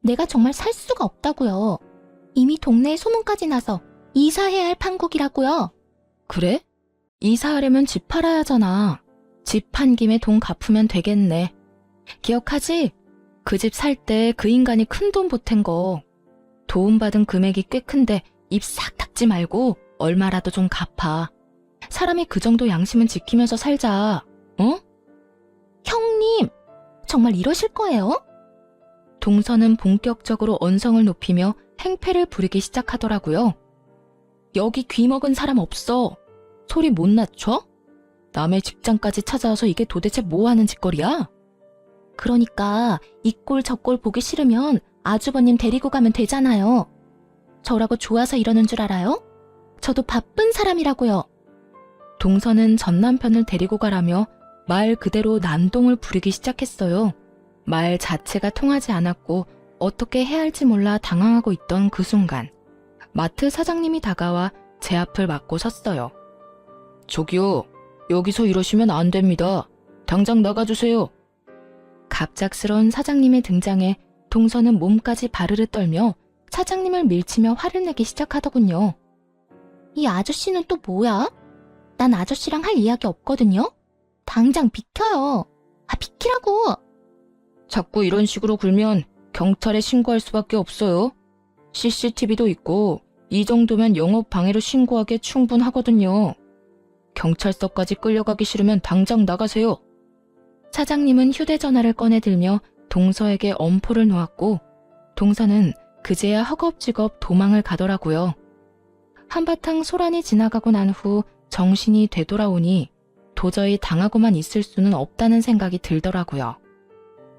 내가 정말 살 수가 없다고요. 이미 동네에 소문까지 나서 이사해야 할 판국이라고요. 그래? 이사하려면 집 팔아야 하잖아. 집 판 김에 돈 갚으면 되겠네. 기억하지? 그 집 살 때 그 인간이 큰 돈 보탠 거. 도움받은 금액이 꽤 큰데 입 싹 닫지 말고 얼마라도 좀 갚아. 사람이 그 정도 양심은 지키면서 살자. 어? 형님, 정말 이러실 거예요? 동서는 본격적으로 언성을 높이며 행패를 부리기 시작하더라고요. 여기 귀 먹은 사람 없어. 소리 못 낮춰? 남의 직장까지 찾아와서 이게 도대체 뭐 하는 짓거리야? 그러니까 이 꼴 저 꼴 보기 싫으면 아주버님 데리고 가면 되잖아요. 저라고 좋아서 이러는 줄 알아요? 저도 바쁜 사람이라고요. 동서는 전 남편을 데리고 가라며 말 그대로 난동을 부리기 시작했어요. 말 자체가 통하지 않았고 어떻게 해야 할지 몰라 당황하고 있던 그 순간 마트 사장님이 다가와 제 앞을 막고 섰어요. 저기요, 여기서 이러시면 안 됩니다. 당장 나가주세요. 갑작스러운 사장님의 등장에 동서는 몸까지 바르르 떨며 사장님을 밀치며 화를 내기 시작하더군요. 이 아저씨는 또 뭐야? 난 아저씨랑 할 이야기 없거든요? 당장 비켜요. 아, 비키라고! 자꾸 이런 식으로 굴면 경찰에 신고할 수밖에 없어요. CCTV도 있고 이 정도면 영업 방해로 신고하기에 충분하거든요. 경찰서까지 끌려가기 싫으면 당장 나가세요. 사장님은 휴대전화를 꺼내들며 동서에게 엄포를 놓았고 동서는 그제야 허겁지겁 도망을 가더라고요. 한바탕 소란이 지나가고 난 후 정신이 되돌아오니 도저히 당하고만 있을 수는 없다는 생각이 들더라고요.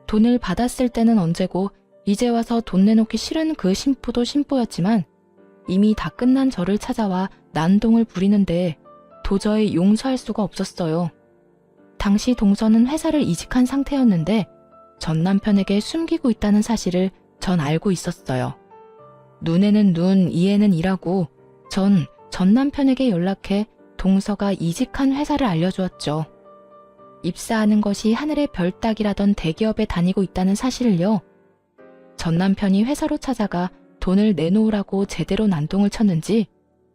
돈을 받았을 때는 언제고 이제 와서 돈 내놓기 싫은 그 심보도 심보였지만 이미 다 끝난 저를 찾아와 난동을 부리는데 도저히 용서할 수가 없었어요. 당시 동서는 회사를 이직한 상태였는데 전 남편에게 숨기고 있다는 사실을 전 알고 있었어요. 눈에는 눈, 이에는 이라고 전 남편에게 연락해 동서가 이직한 회사를 알려주었죠. 입사하는 것이 하늘의 별 따기라던 대기업에 다니고 있다는 사실을요. 전 남편이 회사로 찾아가 돈을 내놓으라고 제대로 난동을 쳤는지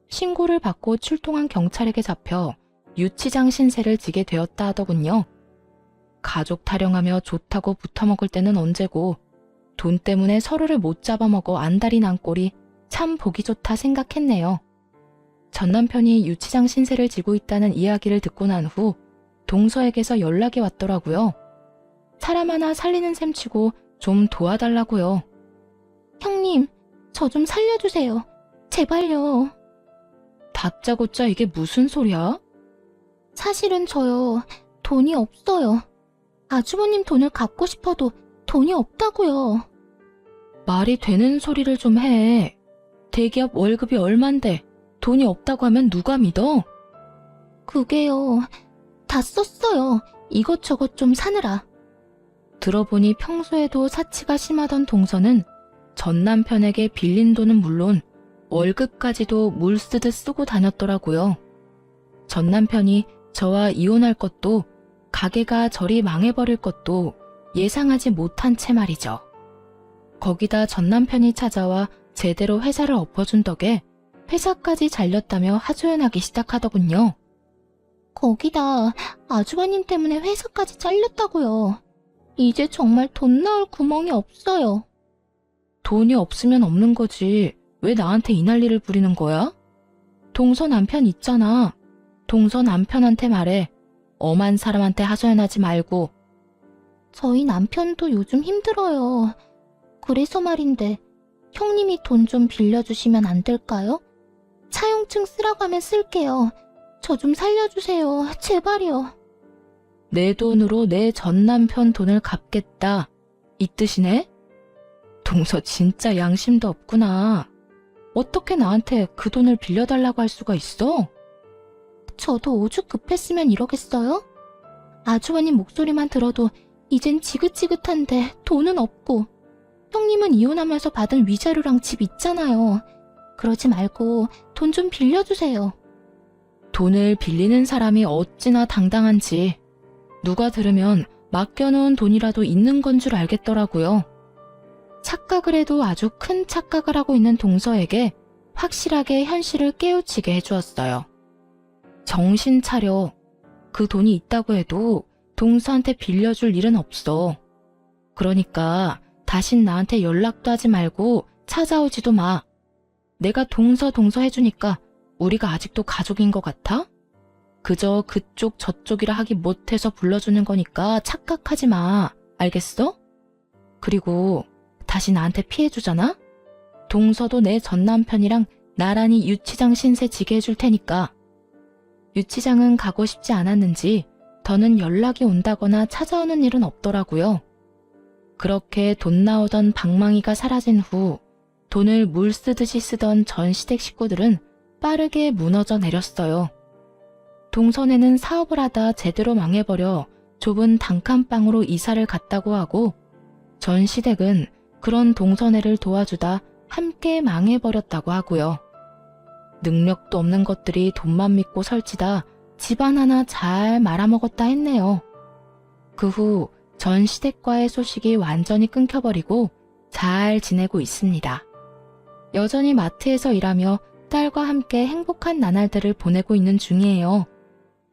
신고를 받고 출동한 경찰에게 잡혀 유치장 신세를 지게 되었다 하더군요. 가족 타령하며 좋다고 붙어먹을 때는 언제고 돈 때문에 서로를 못 잡아먹어 안달이 난 꼴이 참 보기 좋다 생각했네요. 전 남편이 유치장 신세를 지고 있다는 이야기를 듣고 난 후 동서에게서 연락이 왔더라고요. 사람 하나 살리는 셈 치고 좀 도와달라고요. 형님, 저 좀 살려주세요. 제발요. 다짜고짜 이게 무슨 소리야? 사실은 저요, 돈이 없어요. 아주버님 돈을 갚고 싶어도 돈이 없다고요. 말이 되는 소리를 좀 해. 대기업 월급이 얼만데 돈이 없다고 하면 누가 믿어? 그게요, 다 썼어요. 이것저것 좀 사느라. 들어보니 평소에도 사치가 심하던 동서는 전 남편에게 빌린 돈은 물론 월급까지도 물 쓰듯 쓰고 다녔더라고요. 전 남편이 저와 이혼할 것도 가게가 저리 망해버릴 것도 예상하지 못한 채 말이죠. 거기다 전 남편이 찾아와 제대로 회사를 엎어준 덕에 회사까지 잘렸다며 하소연하기 시작하더군요. 거기다 아주버님 때문에 회사까지 잘렸다고요. 이제 정말 돈 나올 구멍이 없어요. 돈이 없으면 없는 거지. 왜 나한테 이 난리를 부리는 거야? 동서 남편 있잖아. 동서 남편한테 말해. 엄한 사람한테 하소연하지 말고. 저희 남편도 요즘 힘들어요. 그래서 말인데 형님이 돈 좀 빌려주시면 안 될까요? 차용증 쓰라고 하면 쓸게요. 저 좀 살려주세요. 제발요. 내 돈으로 내 전 남편 돈을 갚겠다. 이 뜻이네? 동서 진짜 양심도 없구나. 어떻게 나한테 그 돈을 빌려달라고 할 수가 있어? 저도 오죽 급했으면 이러겠어요? 아주버님 목소리만 들어도 이젠 지긋지긋한데 돈은 없고 형님은 이혼하면서 받은 위자료랑 집 있잖아요. 그러지 말고 돈 좀 빌려주세요. 돈을 빌리는 사람이 어찌나 당당한지 누가 들으면 맡겨놓은 돈이라도 있는 건 줄 알겠더라고요. 착각을 해도 아주 큰 착각을 하고 있는 동서에게 확실하게 현실을 깨우치게 해주었어요. 정신 차려. 그 돈이 있다고 해도 동서한테 빌려줄 일은 없어. 그러니까 다신 나한테 연락도 하지 말고 찾아오지도 마. 내가 동서 해주니까 우리가 아직도 가족인 것 같아? 그저 그쪽 저쪽이라 하기 못해서 불러주는 거니까 착각하지 마. 알겠어? 그리고 다시 나한테 피해주잖아? 동서도 내 전 남편이랑 나란히 유치장 신세 지게 해줄 테니까. 유치장은 가고 싶지 않았는지 더는 연락이 온다거나 찾아오는 일은 없더라고요. 그렇게 돈 나오던 방망이가 사라진 후 돈을 물 쓰듯이 쓰던 전 시댁 식구들은 빠르게 무너져 내렸어요. 동선에는 사업을 하다 제대로 망해버려 좁은 단칸방으로 이사를 갔다고 하고 전 시댁은 그런 동선애를 도와주다 함께 망해버렸다고 하고요. 능력도 없는 것들이 돈만 믿고 설치다 집안 하나 잘 말아먹었다 했네요. 그 후 전 시댁과의 소식이 완전히 끊겨버리고 잘 지내고 있습니다. 여전히 마트에서 일하며 딸과 함께 행복한 나날들을 보내고 있는 중이에요.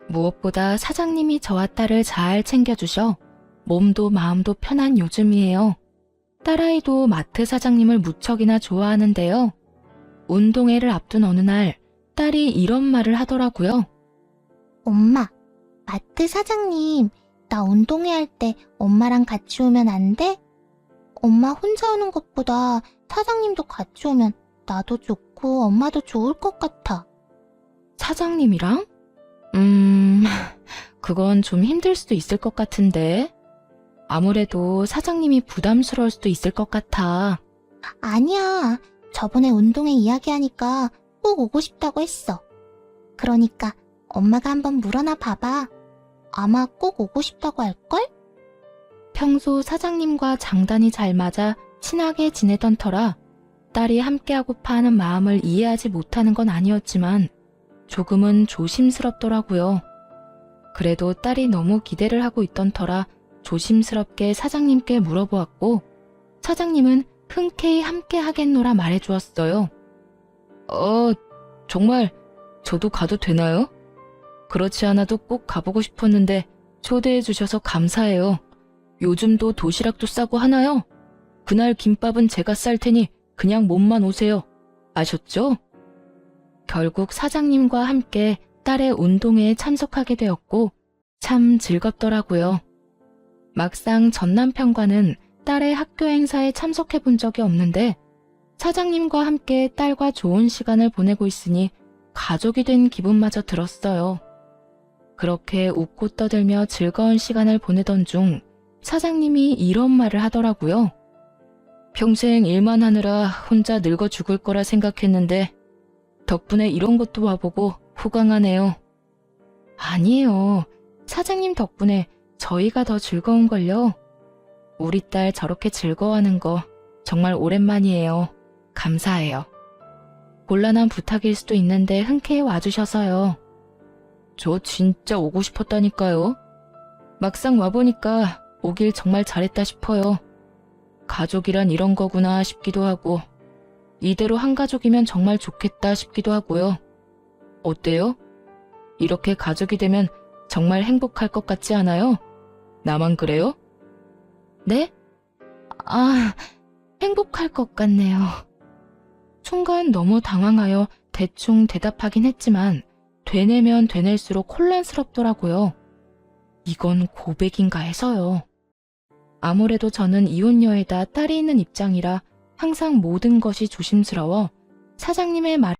무엇보다 사장님이 저와 딸을 잘 챙겨주셔 몸도 마음도 편한 요즘이에요. 딸아이도 마트 사장님을 무척이나 좋아하는데요. 운동회를 앞둔 어느 날 딸이 이런 말을 하더라고요. 엄마, 마트 사장님, 나 운동회 할 때 엄마랑 같이 오면 안 돼? 엄마 혼자 오는 것보다 사장님도 같이 오면 나도 좋고 엄마도 좋을 것 같아. 사장님이랑? 그건 좀 힘들 수도 있을 것 같은데. 아무래도 사장님이 부담스러울 수도 있을 것 같아. 아니야. 저번에 운동회 이야기하니까 꼭 오고 싶다고 했어. 그러니까 엄마가 한번 물어나 봐봐. 아마 꼭 오고 싶다고 할걸? 평소 사장님과 장단이 잘 맞아 친하게 지내던 터라 딸이 함께하고파 하는 마음을 이해하지 못하는 건 아니었지만 조금은 조심스럽더라고요. 그래도 딸이 너무 기대를 하고 있던 터라 조심스럽게 사장님께 물어보았고 사장님은 흔쾌히 함께 하겠노라 말해주었어요. 정말 저도 가도 되나요? 그렇지 않아도 꼭 가보고 싶었는데 초대해 주셔서 감사해요. 요즘도 도시락도 싸고 하나요? 그날 김밥은 제가 쌀 테니 그냥 몸만 오세요. 아셨죠? 결국 사장님과 함께 딸의 운동회에 참석하게 되었고 참 즐겁더라고요. 막상 전 남편과는 딸의 학교 행사에 참석해 본 적이 없는데 사장님과 함께 딸과 좋은 시간을 보내고 있으니 가족이 된 기분마저 들었어요. 그렇게 웃고 떠들며 즐거운 시간을 보내던 중 사장님이 이런 말을 하더라고요. 평생 일만 하느라 혼자 늙어 죽을 거라 생각했는데 덕분에 이런 것도 와보고 호강하네요. 아니에요. 사장님 덕분에 저희가 더 즐거운걸요. 우리 딸 저렇게 즐거워하는 거 정말 오랜만이에요. 감사해요. 곤란한 부탁일 수도 있는데 흔쾌히 와주셔서요. 저 진짜 오고 싶었다니까요. 막상 와보니까 오길 정말 잘했다 싶어요. 가족이란 이런 거구나 싶기도 하고 이대로 한 가족이면 정말 좋겠다 싶기도 하고요. 어때요? 이렇게 가족이 되면 정말 행복할 것 같지 않아요? 나만 그래요? 네? 행복할 것 같네요. 순간 너무 당황하여 대충 대답하긴 했지만 되뇌면 되낼수록 혼란스럽더라고요. 이건 고백인가 해서요. 아무래도 저는 이혼녀에다 딸이 있는 입장이라 항상 모든 것이 조심스러워 사장님의 말